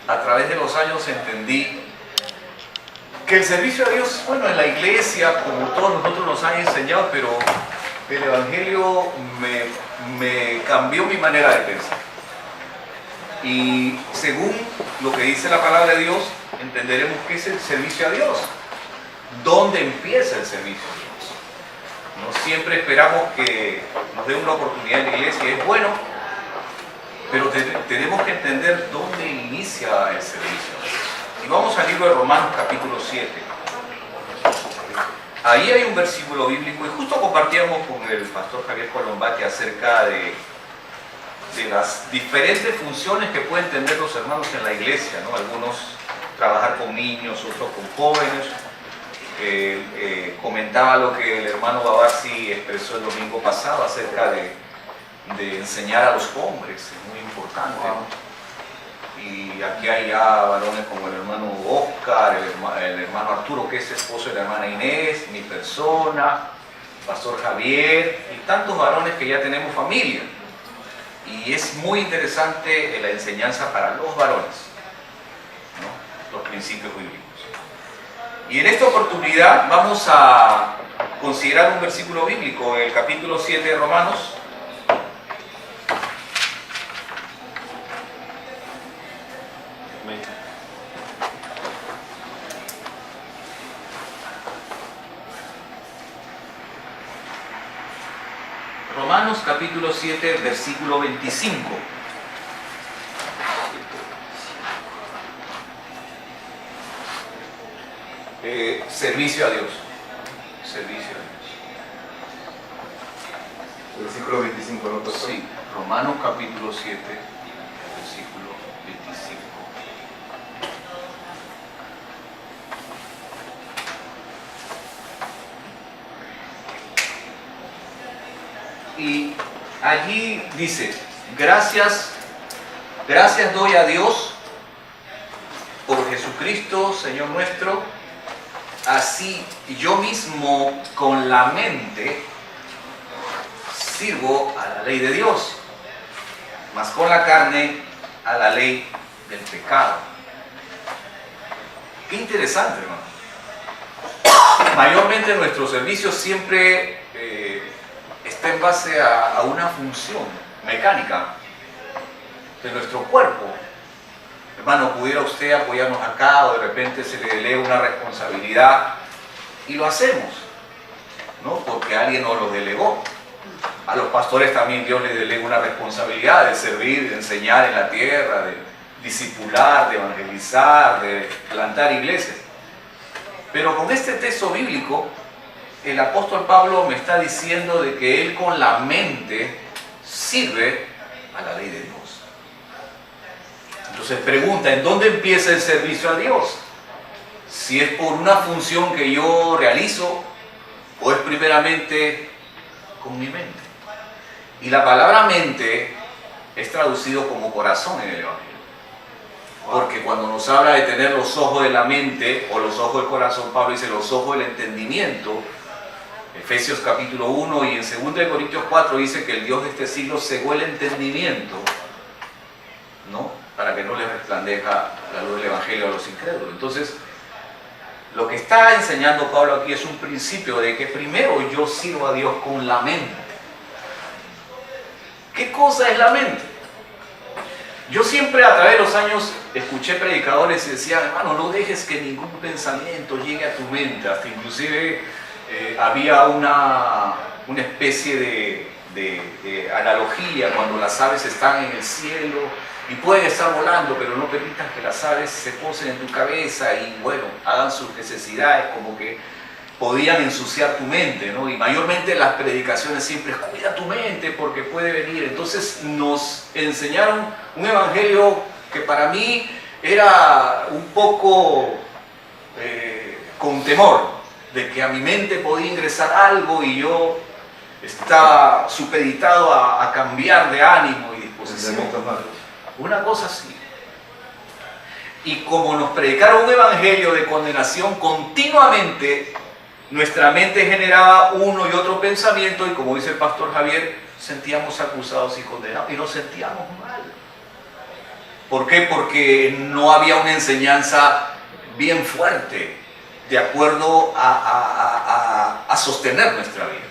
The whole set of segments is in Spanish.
a través de los años entendí que el servicio a Dios, bueno, en la iglesia, como todos nosotros nos han enseñado, pero el Evangelio me cambió mi manera de pensar. Y según lo que dice la palabra de Dios, entenderemos qué es el servicio a Dios. ¿Dónde empieza el servicio a Dios? No siempre esperamos que nos dé una oportunidad en la iglesia, es bueno, pero tenemos que entender dónde inicia el servicio. Y vamos al libro de Romanos capítulo 7. Ahí hay un versículo bíblico, y justo compartíamos con el pastor Javier Colombati acerca de las diferentes funciones que pueden tener los hermanos en la iglesia, ¿no? Algunos trabajar con niños, otros con jóvenes. Comentaba lo que el hermano Babasi expresó el domingo pasado acerca de enseñar a los hombres, es muy importante, ¿no? Y aquí hay ya varones como el hermano Oscar, el hermano Arturo, que es esposo de la hermana Inés, mi persona, pastor Javier, y tantos varones que ya tenemos familia. Y es muy interesante la enseñanza para los varones, ¿no? Los principios bíblicos. Y en esta oportunidad vamos a considerar un versículo bíblico, el capítulo 7 de Romanos. Romanos capítulo 7, versículo 25. Servicio a Dios. Servicio a Dios. Versículo 25, ¿no, pastor? Sí, Romanos capítulo 7, versículo 25. Y allí dice, gracias doy a Dios por Jesucristo, Señor nuestro, así yo mismo con la mente sirvo a la ley de Dios, mas con la carne a la ley del pecado. Qué interesante, hermano. Mayormente nuestro servicio siempre está en base a una función mecánica de nuestro cuerpo. Hermano, pudiera usted apoyarnos acá, o de repente se le delega una responsabilidad y lo hacemos, ¿no? Porque alguien nos lo delegó. A los pastores también Dios les delega una responsabilidad de servir, de enseñar en la tierra, de discipular, de evangelizar, de plantar iglesias. Pero con este texto bíblico, el apóstol Pablo me está diciendo de que él con la mente sirve a la ley de Dios. Entonces pregunta, ¿en dónde empieza el servicio a Dios? Si es por una función que yo realizo o es primeramente con mi mente. Y la palabra mente es traducido como corazón en el Evangelio. Porque cuando nos habla de tener los ojos de la mente o los ojos del corazón, Pablo dice los ojos del entendimiento. Efesios capítulo 1 y en 2 Corintios 4 dice que el Dios de este siglo cegó el entendimiento, ¿no? Para que no les resplandezca la luz del Evangelio a los incrédulos. Entonces, lo que está enseñando Pablo aquí es un principio de que primero yo sirvo a Dios con la mente. ¿Qué cosa es la mente? Yo siempre a través de los años escuché predicadores y decían, hermano, no dejes que ningún pensamiento llegue a tu mente. Hasta inclusive había una especie de analogía cuando las aves están en el cielo y pueden estar volando, pero no permitas que las aves se posen en tu cabeza y bueno, hagan sus necesidades, como que podían ensuciar tu mente, ¿no? Y mayormente las predicaciones siempre es cuida tu mente porque puede venir. Entonces nos enseñaron un evangelio que para mí era un poco con temor de que a mi mente podía ingresar algo y yo estaba supeditado a cambiar de ánimo y disposición. Una cosa así. Y como nos predicaron un evangelio de condenación, continuamente nuestra mente generaba uno y otro pensamiento y como dice el pastor Javier, sentíamos acusados y condenados y nos sentíamos mal. ¿Por qué? Porque no había una enseñanza bien fuerte de acuerdo a sostener nuestra vida.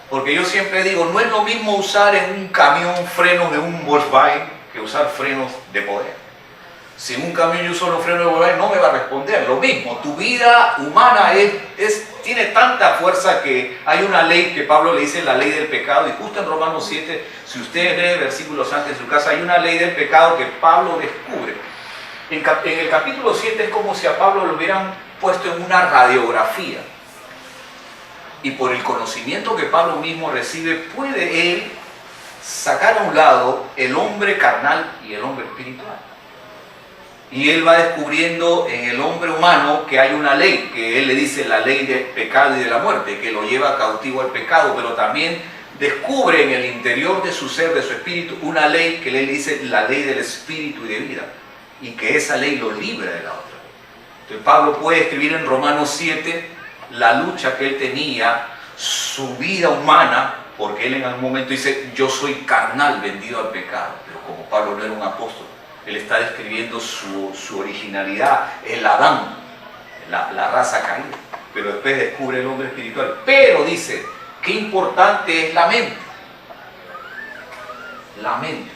Porque yo siempre digo, no es lo mismo usar en un camión frenos de un Volkswagen que usar frenos de poder. Si en un camión yo uso los frenos de Volkswagen, no me va a responder. Lo mismo, tu vida humana tiene tanta fuerza que hay una ley que Pablo le dice la ley del pecado, y justo en Romanos 7, si ustedes leen versículos antes en su casa, hay una ley del pecado que Pablo descubre. En el capítulo 7 es como si a Pablo lo hubieran puesto en una radiografía. Y por el conocimiento que Pablo mismo recibe, puede él sacar a un lado el hombre carnal y el hombre espiritual. Y él va descubriendo en el hombre humano que hay una ley, que él le dice la ley del pecado y de la muerte, que lo lleva cautivo al pecado, pero también descubre en el interior de su ser, de su espíritu, una ley que él le dice la ley del espíritu y de vida, y que esa ley lo libra de la otra. Entonces Pablo puede escribir en Romanos 7 la lucha que él tenía, su vida humana, porque él en algún momento dice, yo soy carnal vendido al pecado, pero como Pablo no era un apóstol, él está describiendo su originalidad, el Adán, la raza caída, pero después descubre el hombre espiritual. Pero dice, qué importante es la mente. La mente.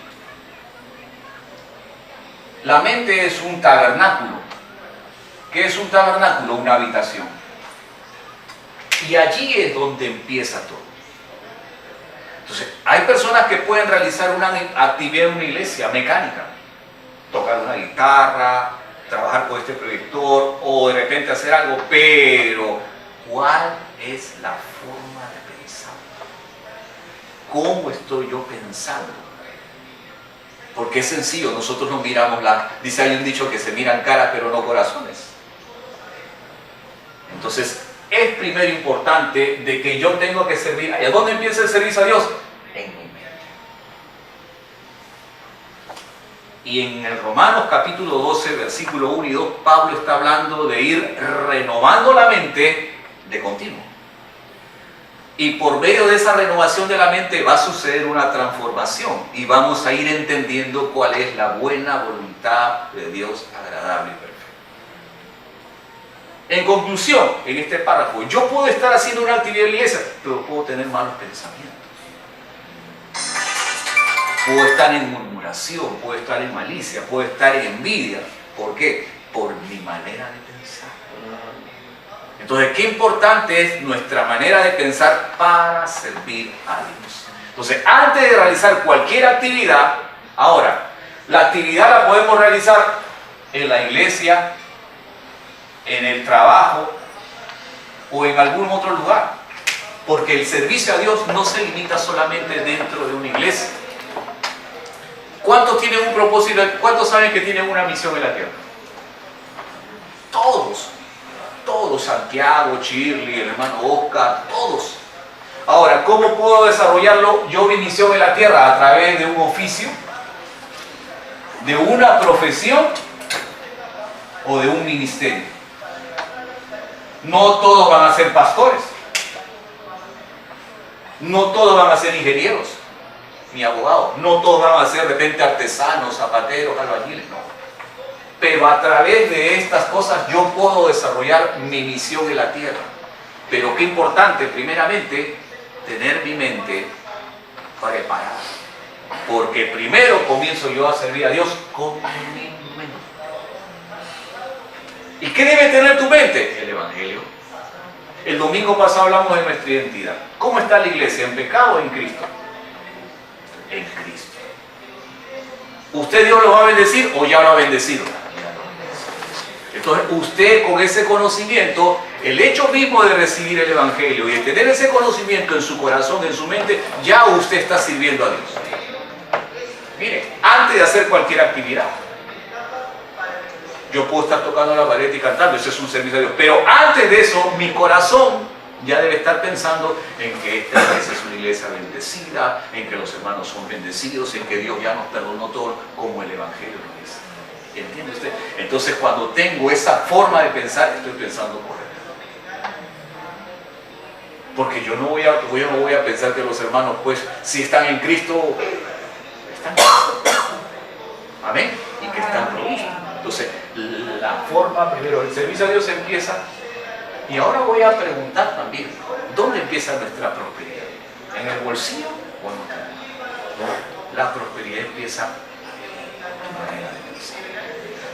La mente es un tabernáculo. ¿Qué es un tabernáculo? Una habitación. Y allí es donde empieza todo. Entonces, hay personas que pueden realizar una actividad en una iglesia mecánica, tocar una guitarra, trabajar con este proyector o de repente hacer algo, pero ¿cuál es la forma de pensar? ¿Cómo estoy yo pensando? Porque es sencillo, nosotros nos miramos dice, hay un dicho que se miran caras pero no corazones. Entonces, es primero importante de que yo tengo que servir. ¿Y a dónde empieza el servicio a Dios? En mi mente. Y en el Romanos capítulo 12, versículo 1 y 2, Pablo está hablando de ir renovando la mente de continuo. Y por medio de esa renovación de la mente va a suceder una transformación y vamos a ir entendiendo cuál es la buena voluntad de Dios, agradable y perfecta. En conclusión, en este párrafo, yo puedo estar haciendo una actividad en la iglesia, pero puedo tener malos pensamientos. Puedo estar en murmuración, puedo estar en malicia, puedo estar en envidia. ¿Por qué? Por mi manera de pensar. Entonces, qué importante es nuestra manera de pensar para servir a Dios. Entonces, antes de realizar cualquier actividad, ahora, la actividad la podemos realizar en la iglesia, en el trabajo o en algún otro lugar. Porque el servicio a Dios no se limita solamente dentro de una iglesia. ¿Cuántos tienen un propósito? ¿Cuántos saben que tienen una misión en la tierra? Todos. Todos. Santiago, Shirley, el hermano Oscar, todos. Ahora, ¿cómo puedo desarrollarlo yo mi misión en la tierra? A través de un oficio, de una profesión o de un ministerio. No todos van a ser pastores. No todos van a ser ingenieros ni abogados. No todos van a ser de repente artesanos, zapateros, albañiles. No. Pero a través de estas cosas yo puedo desarrollar mi misión en la tierra. Pero qué importante, primeramente, tener mi mente preparada. Porque primero comienzo yo a servir a Dios con mi mente. ¿Y qué debe tener tu mente? El Evangelio. El domingo pasado hablamos de nuestra identidad. ¿Cómo está la iglesia? ¿En pecado o en Cristo? En Cristo. ¿Usted Dios lo va a bendecir o ya lo ha bendecido? Entonces usted con ese conocimiento, el hecho mismo de recibir el Evangelio y de tener ese conocimiento en su corazón, en su mente, ya usted está sirviendo a Dios. Mire, antes de hacer cualquier actividad, yo puedo estar tocando la pared y cantando, eso es un servicio a Dios. Pero antes de eso, mi corazón ya debe estar pensando en que esta iglesia es una iglesia bendecida, en que los hermanos son bendecidos, en que Dios ya nos perdonó todo, como el Evangelio lo dice. ¿Entiende usted? Entonces, cuando tengo esa forma de pensar, estoy pensando correctamente. Porque yo no voy a pensar que los hermanos, pues, si están en Cristo, están en Cristo. Amén. Entonces, la forma, primero, el servicio a Dios empieza, y ahora voy a preguntar también, ¿dónde empieza nuestra prosperidad? ¿En el bolsillo o en otra? La prosperidad empieza en tu manera de pensar.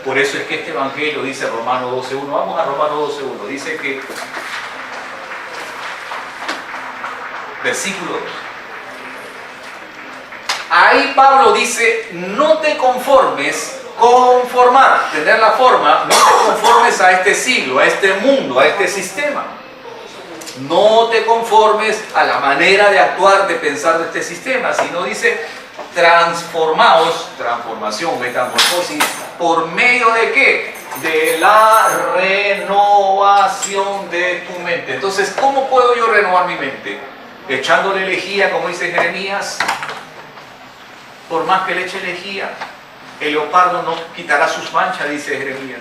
Por eso es que este evangelio dice Romanos 12.1, vamos a Romanos 12.1, dice que, versículo 2, ahí Pablo dice, no te conformes, conformar, tener la forma, no te conformes a este siglo, a este mundo, a este sistema. No te conformes a la manera de actuar, de pensar de este sistema, sino dice, transformaos, transformación, metamorfosis, ¿por medio de qué? De la renovación de tu mente. Entonces, ¿cómo puedo yo renovar mi mente? Echándole lejía, como dice Jeremías. Por más que le eche lejía, el leopardo no quitará sus manchas, dice Jeremías.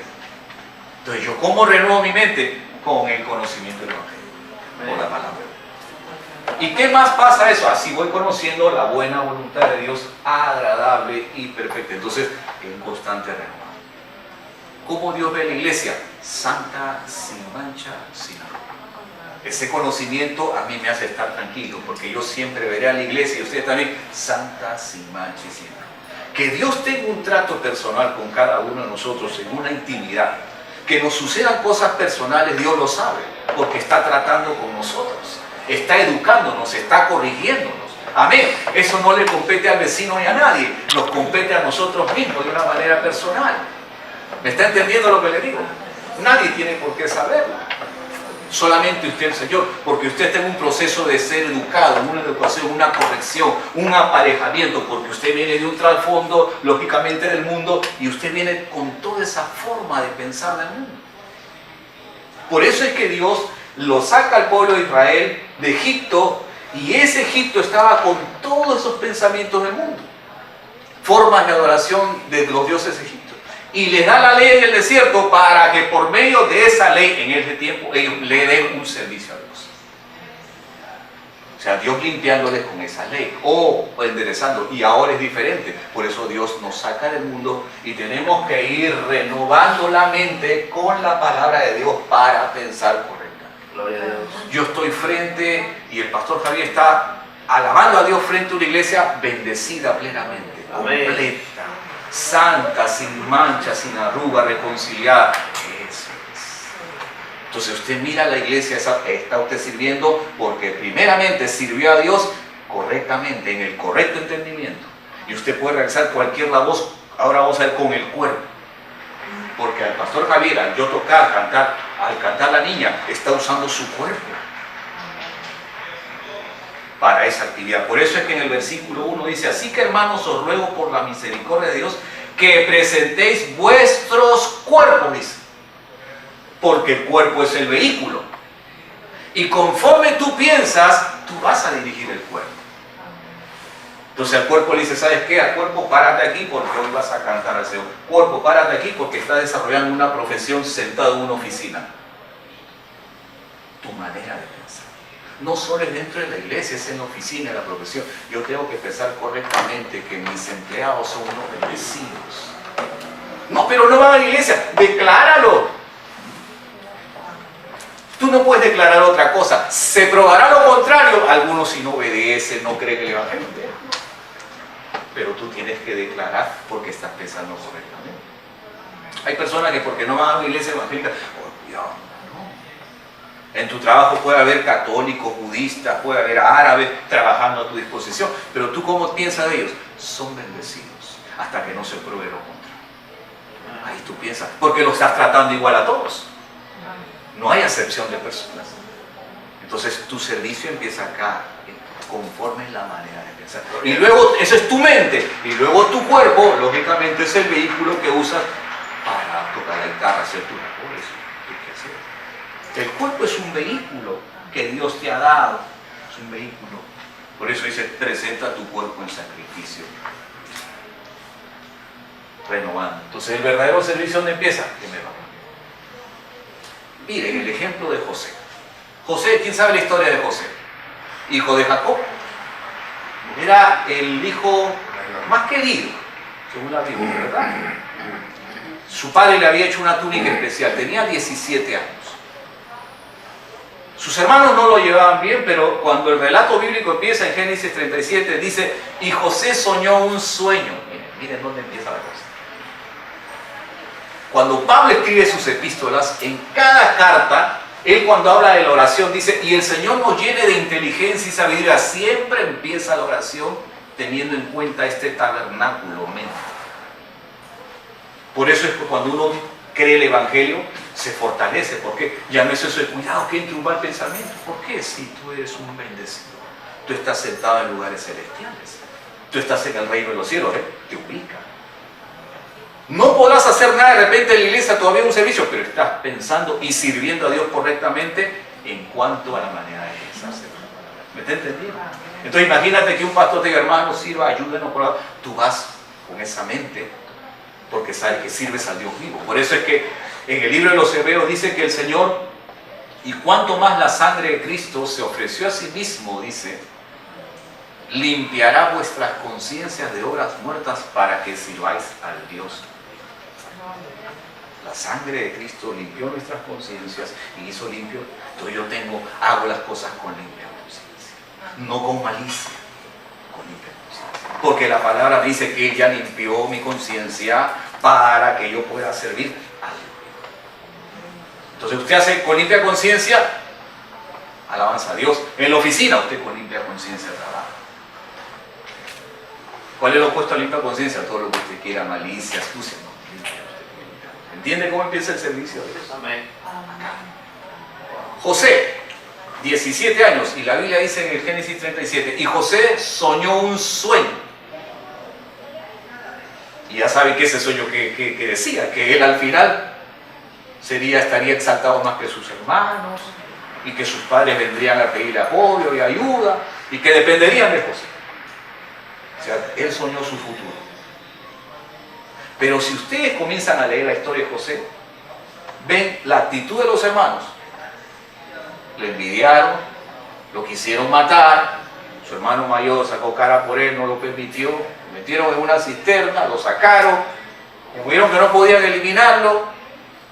Entonces, ¿yo cómo renuevo mi mente? Con el conocimiento del Evangelio, con la palabra. ¿Y qué más pasa eso? Así voy conociendo la buena voluntad de Dios, agradable y perfecta. Entonces, en constante renovación. ¿Cómo Dios ve a la iglesia? Santa, sin mancha, sin arruga. Ese conocimiento a mí me hace estar tranquilo, porque yo siempre veré a la iglesia y ustedes también, santa, sin mancha y sin arruga. Que Dios tenga un trato personal con cada uno de nosotros en una intimidad. Que nos sucedan cosas personales, Dios lo sabe, porque está tratando con nosotros. Está educándonos, está corrigiéndonos. Amén. Eso no le compete al vecino ni a nadie, nos compete a nosotros mismos de una manera personal. ¿Me está entendiendo lo que le digo? Nadie tiene por qué saberlo. Solamente usted, el Señor, porque usted está en un proceso de ser educado, una educación, una corrección, un aparejamiento, porque usted viene de un trasfondo, lógicamente, del mundo, y usted viene con toda esa forma de pensar del mundo. Por eso es que Dios lo saca al pueblo de Israel de Egipto, y ese Egipto estaba con todos esos pensamientos del mundo, formas de adoración de los dioses egipcios, y les da la ley del desierto para que por medio de esa ley en ese tiempo ellos le den un servicio a Dios. O sea, Dios limpiándoles con esa ley o enderezando, y ahora es diferente. Por eso Dios nos saca del mundo y tenemos que ir renovando la mente con la palabra de Dios para pensar correctamente. Gloria a Dios. Yo estoy frente, y el pastor Javier está alabando a Dios frente a una iglesia bendecida plenamente, Amén. completa, santa, sin mancha, sin arruga, reconciliada. Eso es. Entonces usted mira la iglesia, está usted sirviendo porque primeramente sirvió a Dios correctamente, en el correcto entendimiento. Y usted puede realizar cualquier labor, ahora vamos a ver con el cuerpo. Porque al pastor Javier, al yo tocar, cantar, al cantar la niña, está usando su cuerpo para esa actividad. Por eso es que en el versículo 1 dice, así que hermanos, os ruego por la misericordia de Dios que presentéis vuestros cuerpos, dice, porque el cuerpo es el vehículo. Y conforme tú piensas, tú vas a dirigir el cuerpo. Entonces al cuerpo le dice, ¿sabes qué? Al cuerpo, párate aquí porque hoy vas a cantar al Señor. Cuerpo, párate aquí porque estás desarrollando una profesión sentado en una oficina. Tu manera de pensar. No solo es dentro de la iglesia, es en la oficina, en la profesión. Yo tengo que pensar correctamente que mis empleados son unos bendecidos. No, pero no van a la iglesia. Decláralo. Tú no puedes declarar otra cosa. Se probará lo contrario. Algunos si no obedecen, no creen el evangelio. Pero tú tienes que declarar porque estás pensando correctamente. Hay personas que porque no van a una iglesia evangélica, cuidado, no. En tu trabajo puede haber católicos, budistas, puede haber árabes trabajando a tu disposición, pero tú ¿cómo piensas de ellos? Son bendecidos hasta que no se pruebe lo contrario. Ahí tú piensas, porque lo estás tratando igual a todos. No hay acepción de personas. Entonces tu servicio empieza acá, conforme la manera de pensar. Y luego, eso es tu mente. Y luego tu cuerpo, lógicamente, es el vehículo que usas para tocar la guitarra, hacer tus labores, tu quehacer. El cuerpo es un vehículo que Dios te ha dado. Es un vehículo. Por eso dice, presenta tu cuerpo en sacrificio. Renovando. Entonces, ¿el verdadero servicio dónde empieza? Primero. Miren el ejemplo de José. José, ¿quién sabe la historia de José? Hijo de Jacob. Era el hijo más querido, según la Biblia, ¿verdad? Su padre le había hecho una túnica especial, tenía 17 años. Sus hermanos no lo llevaban bien, pero cuando el relato bíblico empieza en Génesis 37, dice, y José soñó un sueño. Miren dónde empieza la cosa. Cuando Pablo escribe sus epístolas, en cada carta, él cuando habla de la oración dice, y el Señor nos llene de inteligencia y sabiduría. Siempre empieza la oración teniendo en cuenta este tabernáculo mente. Por eso es que cuando uno cree el Evangelio, se fortalece, porque ya no es eso de cuidado que entre un mal pensamiento. ¿Por qué? Si tú eres un bendecido, tú estás sentado en lugares celestiales, tú estás en el reino de los cielos, te ubica. No podrás hacer nada de repente en la iglesia, todavía un servicio, pero estás pensando y sirviendo a Dios correctamente en cuanto a la manera de pensarse. ¿Me está entendiendo? Entonces imagínate que un pastor te diga, hermano, sirva, ayúdenos por favor. Tú vas con esa mente porque sabes que sirves al Dios vivo. Por eso es que en el libro de los Hebreos dice que el Señor, y cuanto más la sangre de Cristo se ofreció a sí mismo, dice, limpiará vuestras conciencias de obras muertas para que sirváis al Dios. La sangre de Cristo limpió nuestras conciencias y hizo limpio. Entonces yo hago las cosas con limpia conciencia, no con malicia, con limpia conciencia. Porque la palabra dice que Él ya limpió mi conciencia para que yo pueda servir a Dios. Entonces usted hace con limpia conciencia, alabanza a Dios. En la oficina usted con limpia conciencia trabaja. ¿Cuál es lo opuesto a limpia conciencia? Todo lo que usted quiera, malicia, astucia, no. ¿Entiende cómo empieza el servicio de Dios? Amén. José, 17 años, y la Biblia dice en el Génesis 37, y José soñó un sueño. Y ya saben que ese sueño que decía, que él al final estaría exaltado más que sus hermanos, y que sus padres vendrían a pedirle apoyo y ayuda, y que dependerían de José. O sea, él soñó su futuro. Pero si ustedes comienzan a leer la historia de José, ven la actitud de los hermanos. Le envidiaron, lo quisieron matar, su hermano mayor sacó cara por él, no lo permitió, lo metieron en una cisterna, lo sacaron, vieron que no podían eliminarlo,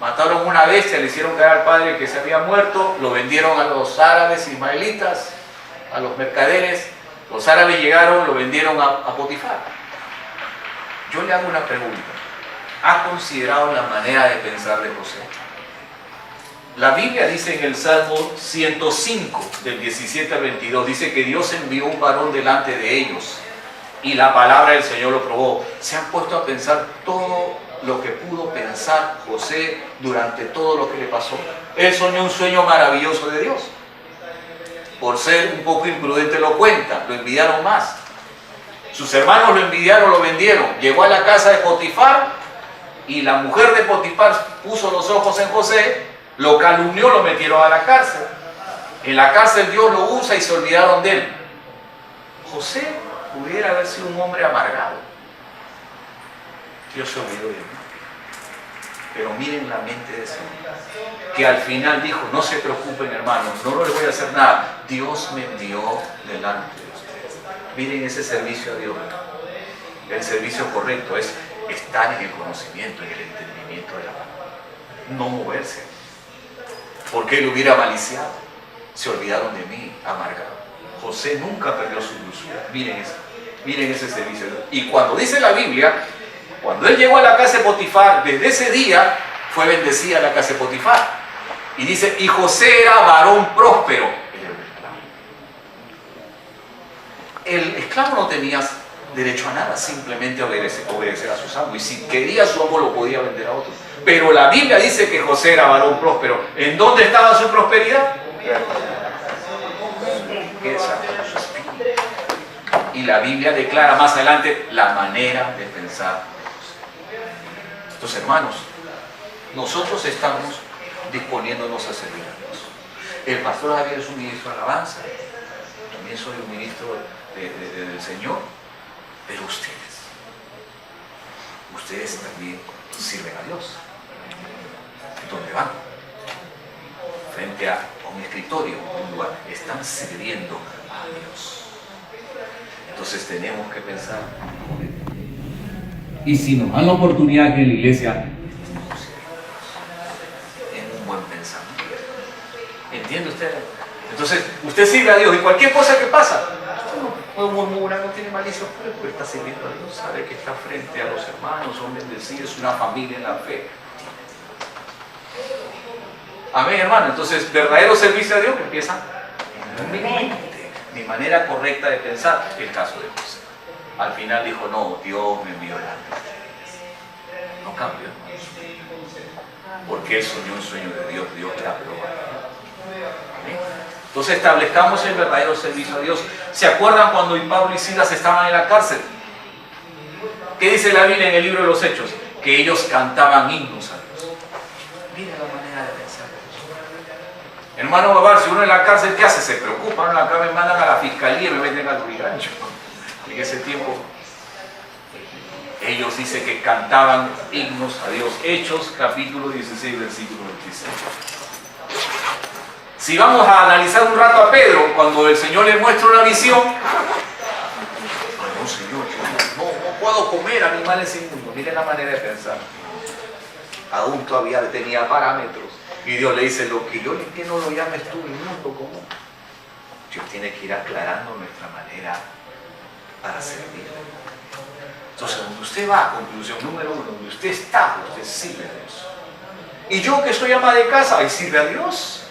mataron una bestia, le hicieron caer al padre que se había muerto, lo vendieron a los árabes ismaelitas, a los mercaderes. Los árabes llegaron, lo vendieron a Potifar. Yo le hago una pregunta. ¿Ha considerado la manera de pensar de José? La Biblia dice en el Salmo 105, del 17 al 22, dice que Dios envió un varón delante de ellos y la palabra del Señor lo probó. ¿Se han puesto a pensar todo lo que pudo pensar José durante todo lo que le pasó? Él soñó un sueño maravilloso de Dios. Por ser un poco imprudente lo cuenta, lo envidiaron más. Sus hermanos lo envidiaron, lo vendieron. Llegó a la casa de Potifar y la mujer de Potifar puso los ojos en José, lo calumnió, lo metieron a la cárcel. En la cárcel Dios lo usa y se olvidaron de él. José pudiera haber sido un hombre amargado. Dios se olvidó de él. Pero miren la mente de ese hombre, que al final dijo, no se preocupen hermanos, no les voy a hacer nada. Dios me envió delante de ustedes. Miren ese servicio a Dios. El servicio correcto es estar en el conocimiento, en el entendimiento de la palabra. No moverse. Porque él hubiera maliciado. Se olvidaron de mí, amargado. José nunca perdió su dulzura. Miren ese servicio. Y cuando dice la Biblia, cuando él llegó a la casa de Potifar, desde ese día fue bendecida la casa de Potifar. Y dice, y José era varón próspero. El esclavo no tenía derecho a nada, simplemente obedecer a sus amos. Y si quería su amo lo podía vender a otro. Pero la Biblia dice que José era varón próspero. ¿En dónde estaba su prosperidad? Y la Biblia declara más adelante la manera de pensar. Entonces, hermanos, nosotros estamos disponiéndonos a servir a Dios. El pastor Javier es un ministro de alabanza, también soy un ministro del Señor, pero ustedes también sirven a Dios. ¿Dónde van? Frente a un escritorio, un lugar, están sirviendo a Dios. Entonces tenemos que pensar. Y si nos dan la oportunidad que en la iglesia ¿Entiende usted? Entonces, usted sirve a Dios y cualquier cosa que pasa, no murmura, no tiene malicia, pero está sirviendo a Dios, sabe que está frente a los hermanos, son bendecidos, es una familia en la fe. Amén, hermano. Entonces, verdadero servicio a Dios que empieza en mi mente, mi manera correcta de pensar. El caso de José. Al final dijo, no, Dios me envió delante. No cambió, hermano. Porque él soñó un sueño de Dios, Dios le aprobó. Amén. Entonces establezcamos el verdadero servicio a Dios. ¿Se acuerdan cuando Pablo y Silas estaban en la cárcel? ¿Qué dice la Biblia en el libro de los Hechos? Que ellos cantaban himnos a Dios. Mira la manera de pensar. Hermano Babar, si uno en la cárcel, ¿qué hace? Se preocupa, ¿no? Acá me mandan a la fiscalía y me meten al brigancho. En ese tiempo, ellos dicen que cantaban himnos a Dios. Hechos, capítulo 16, versículo 26. Si vamos a analizar un rato a Pedro, cuando el Señor le muestra una visión, no, Señor, yo no puedo comer animales inmundos. Miren la manera de pensar. Aún todavía tenía parámetros. Y Dios le dice, lo que yo limpié no lo llames tú inmundo común. Dios tiene que ir aclarando nuestra manera para servir. Entonces, donde usted va, conclusión número 1, donde usted está, usted sirve a Dios. Y yo que soy ama de casa, ahí sirve a Dios.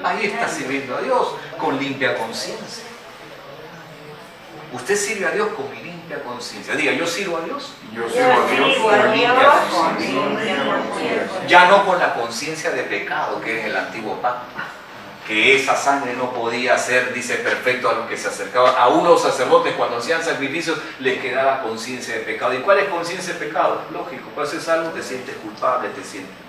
Ahí está sirviendo a Dios con limpia conciencia. Usted sirve a Dios con limpia conciencia. Diga, yo sirvo a Dios. Yo sirvo a Dios con limpia conciencia. Ya no con la conciencia de pecado, que es el antiguo pacto. Que esa sangre no podía hacer, dice, perfecto a los que se acercaban. A unos sacerdotes cuando hacían sacrificios les quedaba conciencia de pecado. ¿Y cuál es conciencia de pecado? Lógico, cuando haces algo te sientes culpable, te sientes mal.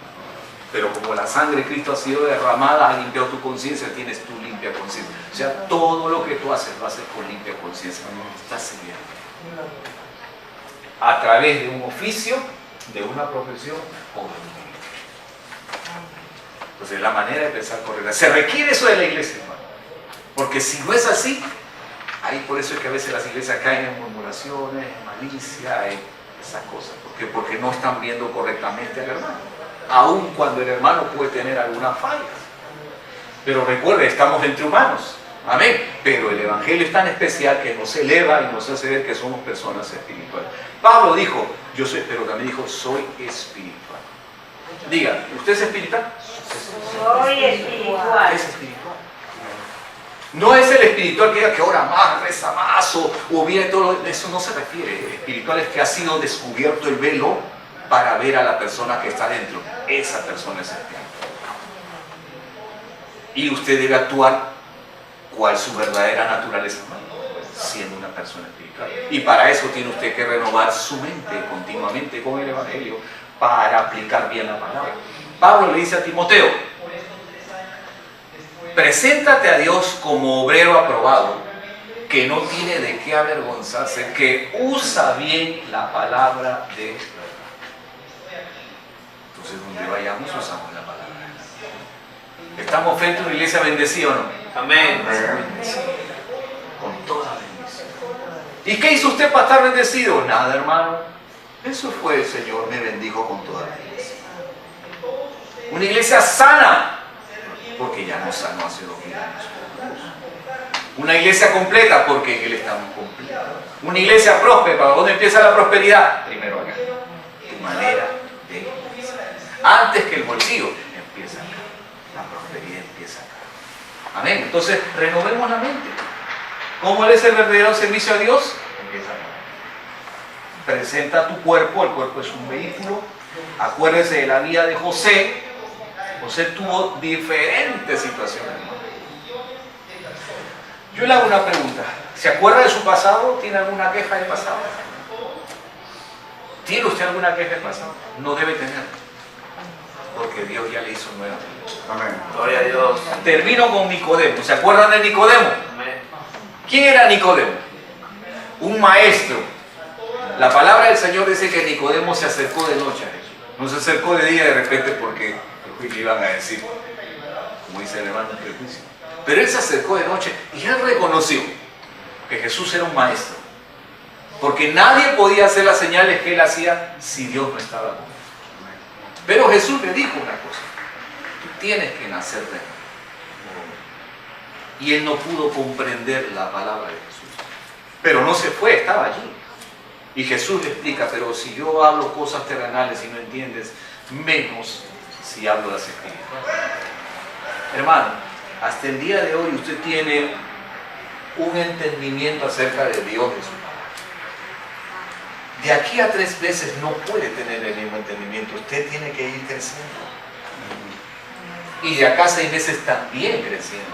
Pero como la sangre de Cristo ha sido derramada, ha limpiado tu conciencia, tienes tu limpia conciencia. O sea, todo lo que tú haces, lo haces con limpia conciencia. Estás sirviendo. A través de un oficio, de una profesión o de un ministerio. Entonces, la manera de pensar correcta. Se requiere eso de la iglesia, hermano. Porque si no es así, ahí por eso es que a veces las iglesias caen en murmuraciones, en malicia, en esas cosas. Porque no están viendo correctamente al hermano. Aun cuando el hermano puede tener algunas fallas. Pero recuerde, estamos entre humanos. Amén. Pero el evangelio es tan especial que nos eleva y nos hace ver que somos personas espirituales. Pablo dijo, yo soy, pero también dijo, soy espiritual. Diga, ¿usted es espiritual? Soy espiritual. Es espiritual. No es el espiritual que diga que ora más, reza más o viene todo. Eso no se refiere. El espiritual es que ha sido descubierto el velo para ver a la persona que está dentro. Esa persona es espiritual. Y usted debe actuar cual su verdadera naturaleza, siendo una persona espiritual. Y para eso tiene usted que renovar su mente continuamente con el evangelio para aplicar bien la palabra. Pablo le dice a Timoteo, preséntate a Dios como obrero aprobado, que no tiene de qué avergonzarse, que usa bien la palabra de Dios. Entonces, donde vayamos, usamos la palabra. ¿Estamos frente a una iglesia bendecida o no? Amén. Con toda bendición. ¿Y qué hizo usted para estar bendecido? Nada, hermano. Eso fue el Señor, me bendijo con toda bendición. Una iglesia sana, porque ya no sanó hace 2000 años. Una iglesia completa, porque en Él estamos completos. Una iglesia próspera, ¿dónde empieza la prosperidad? Primero acá. Tu manera de pensar. Antes que el bolsillo, empieza acá. La prosperidad empieza acá. Amén. Entonces, renovemos la mente. ¿Cómo es el verdadero servicio a Dios? Empieza acá. Presenta tu cuerpo, el cuerpo es un vehículo. Acuérdese de la vida de José. José tuvo diferentes situaciones. Yo le hago una pregunta. ¿Se acuerda de su pasado? ¿Tiene alguna queja del pasado? ¿Tiene usted alguna queja del pasado? No debe tener. Porque Dios ya le hizo nueva vida. Amén. Gloria a Dios. Termino con Nicodemo. ¿Se acuerdan de Nicodemo? Amén. ¿Quién era Nicodemo? Un maestro. La palabra del Señor dice que Nicodemo se acercó de noche a Jesús. No se acercó de día de repente porque le iban a decir, como dice el hermano, prejuicio. Pero él se acercó de noche y él reconoció que Jesús era un maestro. Porque nadie podía hacer las señales que él hacía si Dios no estaba con él. Pero Jesús le dijo una cosa: tú tienes que nacer de nuevo. y él no pudo comprender la palabra de Jesús. Pero no se fue, estaba allí. Y Jesús le explica, pero si yo hablo cosas terrenales y no entiendes, menos si hablo las espirituales. Hermano, hasta el día de hoy usted tiene un entendimiento acerca de Dios Jesús. De aquí a 3 veces no puede tener el mismo entendimiento. Usted tiene que ir creciendo. Y de acá a 6 meses también creciendo.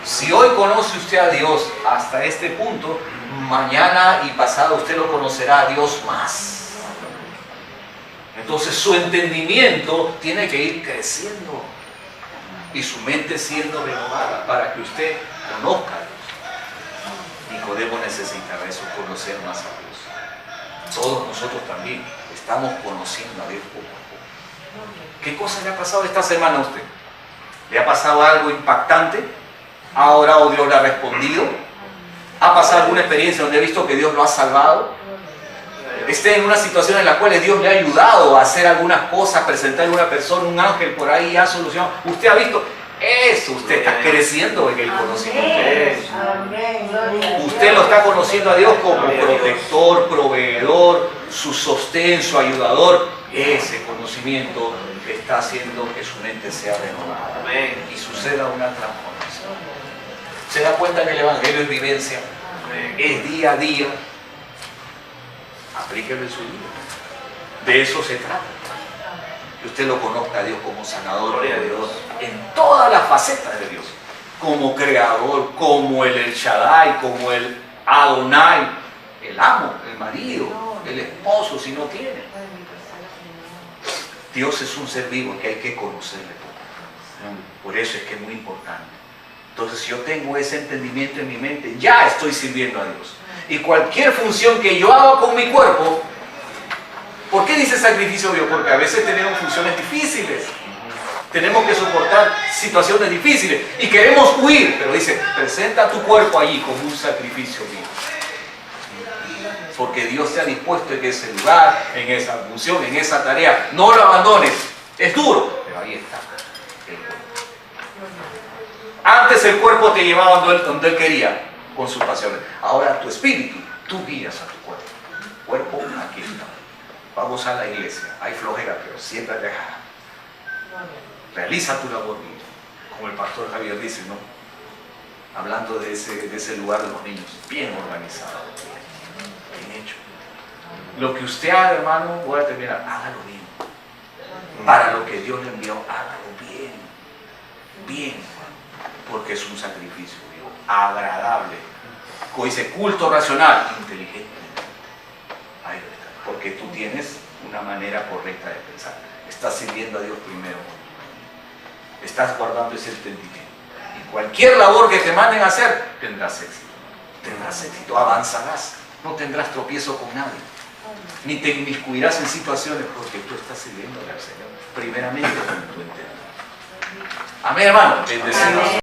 Si hoy conoce usted a Dios hasta este punto, mañana y pasado usted lo conocerá a Dios más. Entonces su entendimiento tiene que ir creciendo y su mente siendo renovada para que usted conozca a Dios. Nicodemo necesitaba eso, conocer más a Dios. Todos nosotros también estamos conociendo a Dios poco a poco. ¿Qué cosa le ha pasado esta semana a usted? ¿Le ha pasado algo impactante? ¿Ha orado, Dios le ha respondido? ¿Ha pasado alguna experiencia donde ha visto que Dios lo ha salvado? ¿Esté en una situación en la cual Dios le ha ayudado a hacer algunas cosas, presentarle a una persona, un ángel por ahí ha solucionado? ¿Usted ha visto eso? Usted está creciendo en el conocimiento de Dios. Usted lo está conociendo a Dios como protector, proveedor, su sostén, su ayudador. Ese conocimiento está haciendo que su mente sea renovada y suceda una transformación. ¿Se da cuenta que el Evangelio es vivencia? Es día a día. Aplíquelo en su vida. De eso se trata. Que usted lo conozca a Dios como sanador de Dios en todas las facetas de Dios. Como creador, como el Shaddai, como el Adonai, el amo, el marido, el esposo si no tiene. Dios es un ser vivo que hay que conocerle. Por eso es que es muy importante. Entonces, si yo tengo ese entendimiento en mi mente, ya estoy sirviendo a Dios. Y cualquier función que yo haga con mi cuerpo, ¿por qué dice sacrificio Dios? Porque a veces tenemos funciones difíciles. Tenemos que soportar situaciones difíciles y queremos huir, pero dice, presenta tu cuerpo allí como un sacrificio vivo. Porque Dios se ha dispuesto en ese lugar, en esa función, en esa tarea. No lo abandones. Es duro, pero ahí está. Antes el cuerpo te llevaba donde él quería, con sus pasiones. Ahora tu espíritu, tú guías a tu cuerpo. Cuerpo, aquí está. Vamos a la iglesia. Hay flojera, pero siempre deja. Realiza tu labor bien. Como el pastor Javier dice, ¿no? Hablando de ese lugar de los niños. Bien organizado. Bien hecho. Lo que usted haga, hermano, voy a terminar. Hágalo bien. Para lo que Dios le envió, hágalo bien. Bien. Porque es un sacrificio vivo, agradable. Como dice, culto racional, inteligente. Ahí está. Porque tú tienes una manera correcta de pensar. Estás sirviendo a Dios primero. Estás guardando ese entendimiento. Y cualquier labor que te manden a hacer, tendrás éxito. Tendrás éxito, avanzarás. No tendrás tropiezo con nadie. Ni te inmiscuirás en situaciones porque tú estás sirviendo al Señor. Primeramente con tu entendimiento. Amén, hermano. Bendecidos.